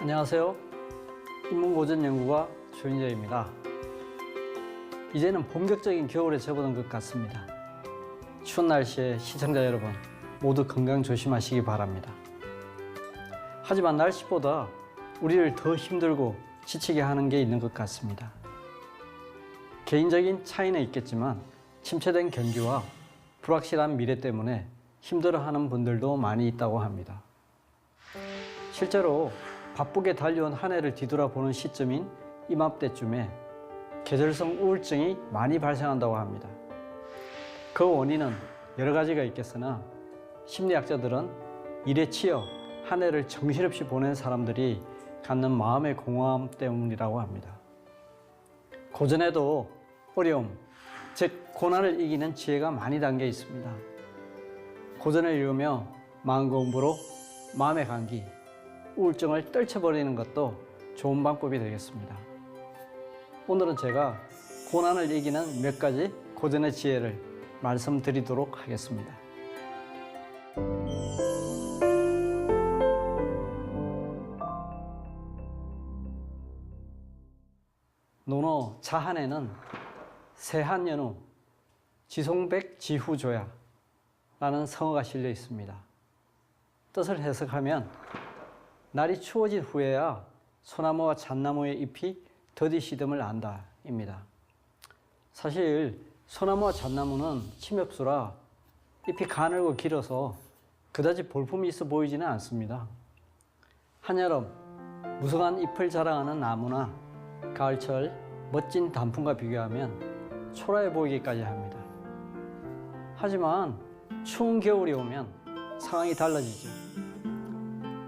안녕하세요. 인문고전연구가 조인재입니다. 이제는 본격적인 겨울에 접어든 것 같습니다. 추운 날씨에 시청자 여러분 모두 건강 조심하시기 바랍니다. 하지만 날씨보다 우리를 더 힘들고 지치게 하는 게 있는 것 같습니다. 개인적인 차이는 있겠지만 침체된 경기와 불확실한 미래 때문에 힘들어하는 분들도 많이 있다고 합니다. 실제로 바쁘게 달려온 한 해를 뒤돌아보는 시점인 이맘때쯤에 계절성 우울증이 많이 발생한다고 합니다. 그 원인은 여러 가지가 있겠으나 심리학자들은 일에 치여 한 해를 정신없이 보낸 사람들이 갖는 마음의 공허함 때문이라고 합니다. 고전에도 어려움, 즉 고난을 이기는 지혜가 많이 담겨 있습니다. 고전을 읽으며 마음 공부로 마음의 감기, 우울증을 떨쳐버리는 것도 좋은 방법이 되겠습니다. 오늘은 제가 고난을 이기는 몇 가지 고전의 지혜를 말씀드리도록 하겠습니다. 논어 자한에는 세한연우, 지송백 지후조야 라는 성어가 실려 있습니다. 뜻을 해석하면 날이 추워진 후에야 소나무와 잣나무의 잎이 더디 시듬을 안다 입니다. 사실 소나무와 잣나무는 침엽수라 잎이 가늘고 길어서 그다지 볼품이 있어 보이지는 않습니다. 한여름 무성한 잎을 자랑하는 나무나 가을철 멋진 단풍과 비교하면 초라해 보이기까지 합니다. 하지만 추운 겨울이 오면 상황이 달라지죠.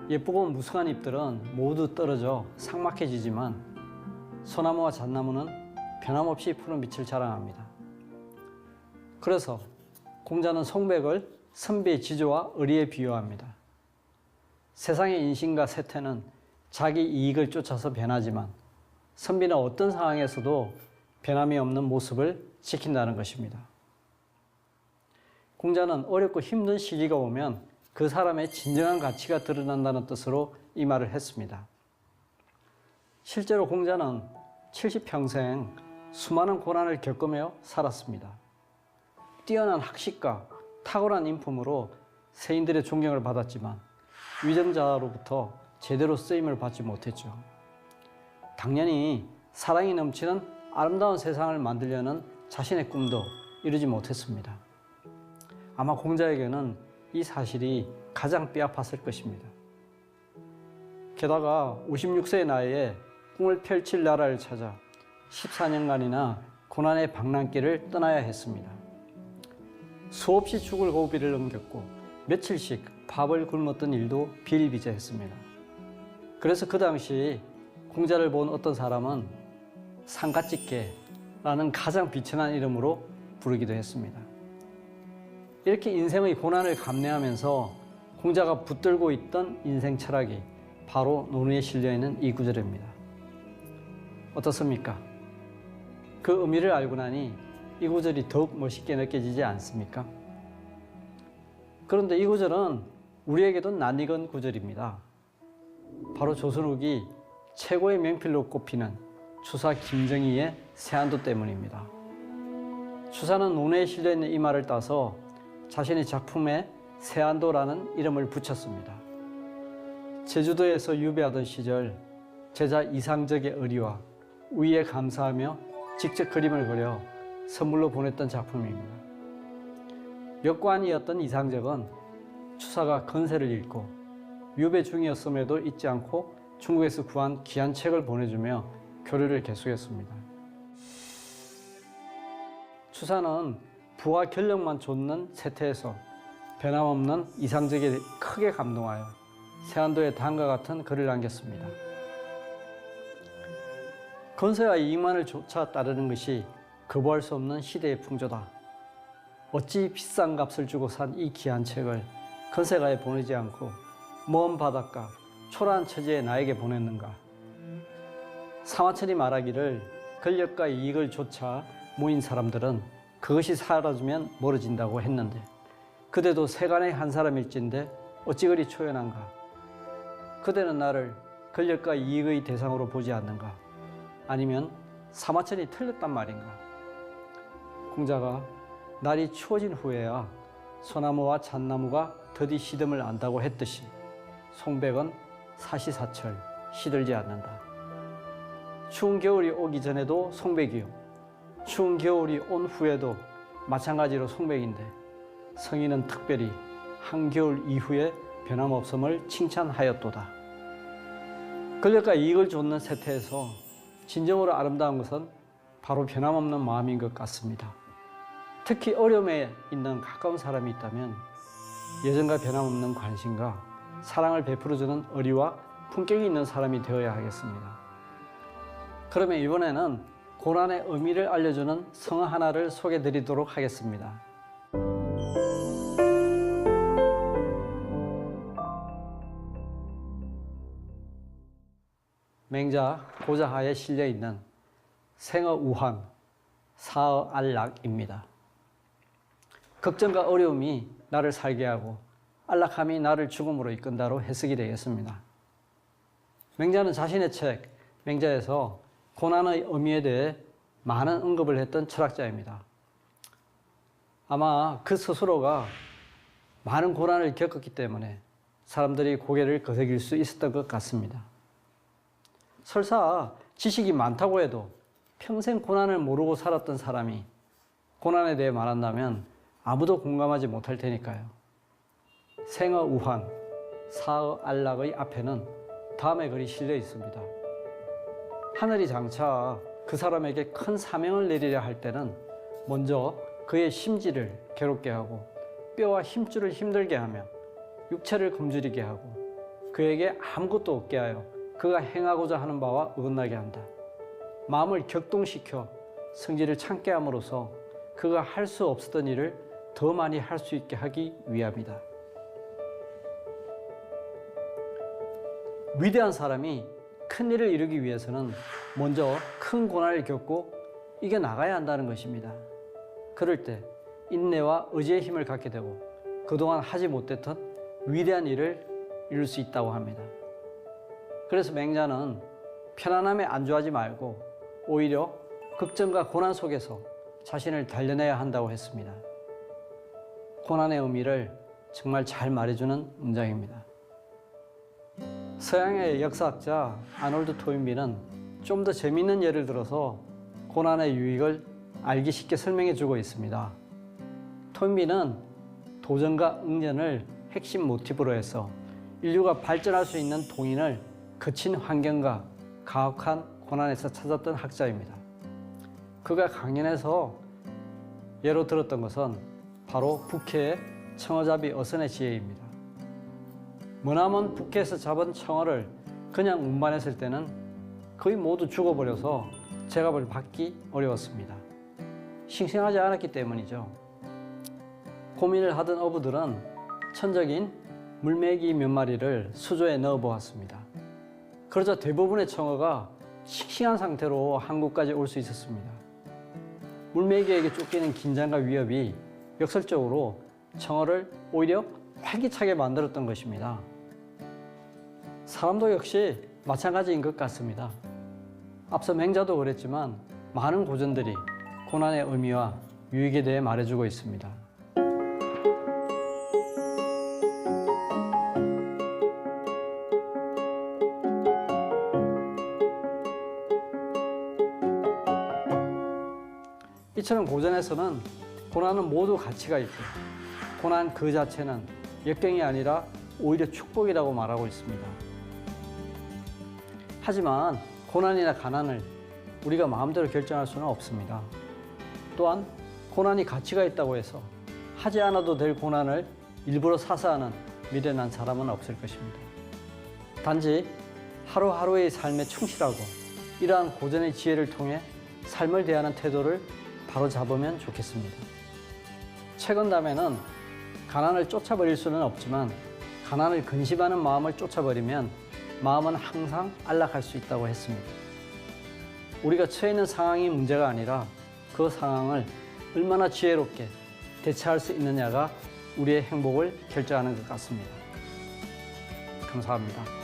예쁘고 무성한 잎들은 모두 떨어져 삭막해지지만 소나무와 잣나무는 변함없이 푸른 빛을 자랑합니다. 그래서 공자는 송백을 선비의 지조와 의리에 비유합니다. 세상의 인신과 세태는 자기 이익을 쫓아서 변하지만 선비는 어떤 상황에서도 변함이 없는 모습을 지킨다는 것입니다. 공자는 어렵고 힘든 시기가 오면 그 사람의 진정한 가치가 드러난다는 뜻으로 이 말을 했습니다. 실제로 공자는 70평생 수많은 고난을 겪으며 살았습니다. 뛰어난 학식과 탁월한 인품으로 세인들의 존경을 받았지만 위정자로부터 제대로 쓰임을 받지 못했죠. 당연히 사랑이 넘치는 아름다운 세상을 만들려는 자신의 꿈도 이루지 못했습니다. 아마 공자에게는 이 사실이 가장 뼈아팠을 것입니다. 게다가 56세의 나이에 꿈을 펼칠 나라를 찾아 14년간이나 고난의 방랑길을 떠나야 했습니다. 수없이 죽을 고비를 넘겼고 며칠씩 밥을 굶었던 일도 비일비재했습니다. 그래서 그 당시 공자를 본 어떤 사람은 상가집게라는 가장 비천한 이름으로 부르기도 했습니다. 이렇게 인생의 고난을 감내하면서 공자가 붙들고 있던 인생 철학이 바로 논어에 실려있는 이 구절입니다. 어떻습니까? 그 의미를 알고 나니 이 구절이 더욱 멋있게 느껴지지 않습니까? 그런데 이 구절은 우리에게도 낯익은 구절입니다. 바로 조선 후기 최고의 명필로 꼽히는 추사 김정희의 세안도 때문입니다. 추사는 논어에 실려있는 이 말을 따서 자신의 작품에 세안도라는 이름을 붙였습니다. 제주도에서 유배하던 시절 제자 이상적의 의리와 우위에 감사하며 직접 그림을 그려 선물로 보냈던 작품입니다. 역관이었던 이상적은 추사가 건세를 읽고 유배 중이었음에도 잊지 않고 중국에서 구한 귀한 책을 보내주며 교류를 계속했습니다. 추사는 부와 권력만 좇는 세태에서 변함없는 이상적에 크게 감동하여 세안도의 다음과 같은 글을 남겼습니다. 건세와 이익만을 쫓아 따르는 것이 거부할 수 없는 시대의 풍조다. 어찌 비싼 값을 주고 산 이 귀한 책을 건세가에 보내지 않고 먼 바닷가 초라한 처지에 나에게 보냈는가. 사마천이 말하기를 권력과 이익을 쫓아 모인 사람들은 그것이 사라지면 멀어진다고 했는데 그대도 세간의 한 사람일진데 어찌 그리 초연한가. 그대는 나를 권력과 이익의 대상으로 보지 않는가? 아니면 사마천이 틀렸단 말인가? 공자가 날이 추워진 후에야 소나무와 잣나무가 더디 시듬을 안다고 했듯이 송백은 사시사철 시들지 않는다. 추운 겨울이 오기 전에도 송백이요, 추운 겨울이 온 후에도 마찬가지로 송백인데 성인은 특별히 한겨울 이후에 변함없음을 칭찬하였도다. 권력과 이익을 쫓는 세태에서 진정으로 아름다운 것은 바로 변함없는 마음인 것 같습니다. 특히 어려움에 있는 가까운 사람이 있다면 예전과 변함없는 관심과 사랑을 베풀어주는 의리와 품격이 있는 사람이 되어야 하겠습니다. 그러면 이번에는 고난의 의미를 알려주는 성어 하나를 소개해 드리도록 하겠습니다. 맹자 고자하에 실려 있는 생어 우환, 사어 안락입니다. 걱정과 어려움이 나를 살게 하고 안락함이 나를 죽음으로 이끈다로 해석이 되겠습니다. 맹자는 자신의 책 맹자에서 고난의 의미에 대해 많은 언급을 했던 철학자입니다. 아마 그 스스로가 많은 고난을 겪었기 때문에 사람들이 고개를 끄덕일 수 있었던 것 같습니다. 설사 지식이 많다고 해도 평생 고난을 모르고 살았던 사람이 고난에 대해 말한다면 아무도 공감하지 못할 테니까요. 생어 우환, 사어 안락의 앞에는 다음의 글이 실려 있습니다. 하늘이 장차 그 사람에게 큰 사명을 내리려 할 때는 먼저 그의 심지를 괴롭게 하고 뼈와 힘줄을 힘들게 하며 육체를 굶주리게 하고 그에게 아무것도 없게 하여 그가 행하고자 하는 바와 어긋나게 한다. 마음을 격동시켜 성질을 참게 함으로써 그가 할 수 없었던 일을 더 많이 할 수 있게 하기 위함이다. 위대한 사람이 큰 일을 이루기 위해서는 먼저 큰 고난을 겪고 이겨나가야 한다는 것입니다. 그럴 때 인내와 의지의 힘을 갖게 되고 그동안 하지 못했던 위대한 일을 이룰 수 있다고 합니다. 그래서 맹자는 편안함에 안주하지 말고 오히려 걱정과 고난 속에서 자신을 단련해야 한다고 했습니다. 고난의 의미를 정말 잘 말해주는 문장입니다. 서양의 역사학자 아놀드 토인비는 좀 더 재미있는 예를 들어서 고난의 유익을 알기 쉽게 설명해 주고 있습니다. 토인비는 도전과 응전을 핵심 모티브로 해서 인류가 발전할 수 있는 동인을 거친 환경과 가혹한 고난에서 찾았던 학자입니다. 그가 강연에서 예로 들었던 것은 바로 북해의 청어잡이 어선의 지혜입니다. 머나먼 북해에서 잡은 청어를 그냥 운반했을 때는 거의 모두 죽어버려서 제값을 받기 어려웠습니다. 싱싱하지 않았기 때문이죠. 고민을 하던 어부들은 천적인 물메기 몇 마리를 수조에 넣어 보았습니다. 그러자 대부분의 청어가 싱싱한 상태로 한국까지 올 수 있었습니다. 물메기에게 쫓기는 긴장과 위협이 역설적으로 청어를 오히려 활기차게 만들었던 것입니다. 사람도 역시 마찬가지인 것 같습니다. 앞서 맹자도 그랬지만 많은 고전들이 고난의 의미와 유익에 대해 말해주고 있습니다. 이처럼 고전에서는 고난은 모두 가치가 있고 고난 그 자체는 역경이 아니라 오히려 축복이라고 말하고 있습니다. 하지만 고난이나 가난을 우리가 마음대로 결정할 수는 없습니다. 또한 고난이 가치가 있다고 해서 하지 않아도 될 고난을 일부러 사사하는 미련한 사람은 없을 것입니다. 단지 하루하루의 삶에 충실하고 이러한 고전의 지혜를 통해 삶을 대하는 태도를 바로 잡으면 좋겠습니다. 최건담에는 가난을 쫓아버릴 수는 없지만 가난을 근심하는 마음을 쫓아버리면 마음은 항상 안락할 수 있다고 했습니다. 우리가 처해 있는 상황이 문제가 아니라 그 상황을 얼마나 지혜롭게 대처할 수 있느냐가 우리의 행복을 결정하는 것 같습니다. 감사합니다.